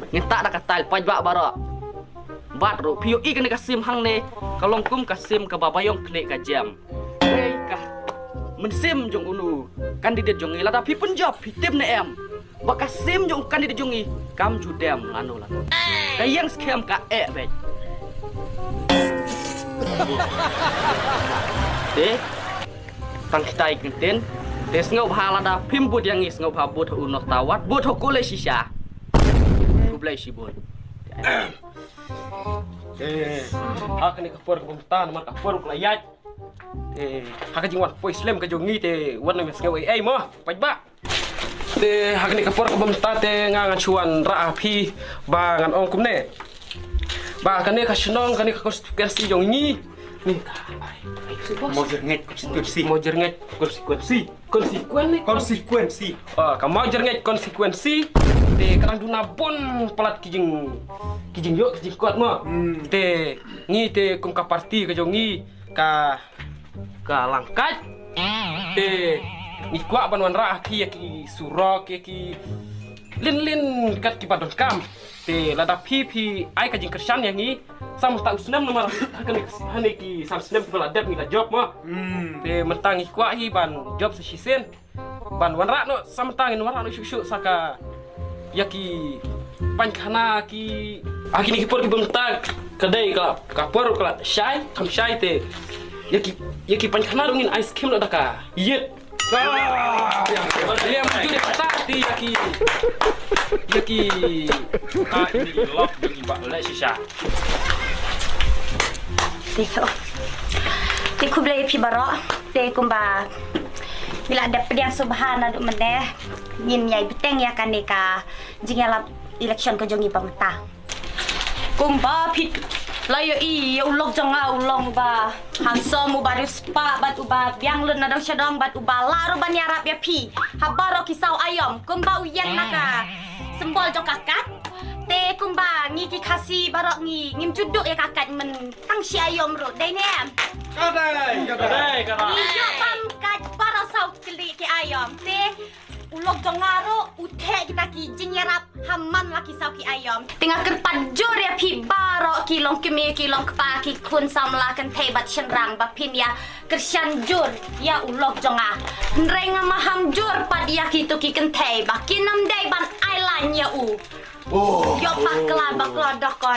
ngentak dah katal pajak barak. Bat ro piu I kena kasim hang ne kalong kum kasim ka babayong kle ka jam. Hei kah mensim jong unu kandidat jong I lada pi penjab pi tim ne em. Ba kasim jong kandidat jong I kam judem anu la. Kayang scam ka bet. Tang kita ikin ngau halada pimbut yang is ngau habut unok tawat but hokule shisha. Kublai shibun. Hak ni kapur kumtan mar kapur kulayat. Hak jingwat poi slem ka jongi te wan mes ngau mo pajba. Hak ni kapur kumtan te ngangan chuan ra phi ba ngan ong kumne. Ba kan ni ka shnong kan ni ka konstitusi jongi. Ni mau jernget konsekuensi kamu jernget konsekuensi te kadang duna pun pelat kijing kuat mo te ngi te kum ka parti ka jongi ka langkat te ni kuat banwan ra ki surok ki lin kat ki padon kam te lada pi ai ka jing kersan yang ni sam ta usnam nomor hani ki sam snem ki ladap ni la job mo te mentang ikwa hi ban job sa shisen ban wanra no sam tangin wanra no shushu saka yaki pankhana ki akini ki por ki bemta kadai ka por ka shai kam shai te yaki pankhana dongin ice cream no daka yet dia maju dia patah ti yaki ka ini lock ni ba la shisha Ti kublai pi barok te kumba bila ada pediang subhana duk meneh yin yai beteng ya kan ka jingala election ke jongi pamta kumba pi layo I ulok jonga ulong ba hansom uba spa bat uba biang lun nadang syadong bat uba laru ban yarap ya pi habaro kisau ayom kumba uyen naka sembol jong kakat te kumba ngi ki kasi barok ngi ngim cuduk ya kakat men tang si ayom ro dai ne Kadai. iyo pam kat para sau kli ki ayom te ulok jongaro uthe kita ki jinyarap hamman laki sau ki ayom tinggal kerpajur ya pi barok ki long kemi ki long kpa ki kun samla kan te bat shenrang ba pin ya kersyan jur ya ulok jonga nreng maham jur pad ya ki tu ki kan te ba kinam dai ban ailan ya u yo pakla bakla dokon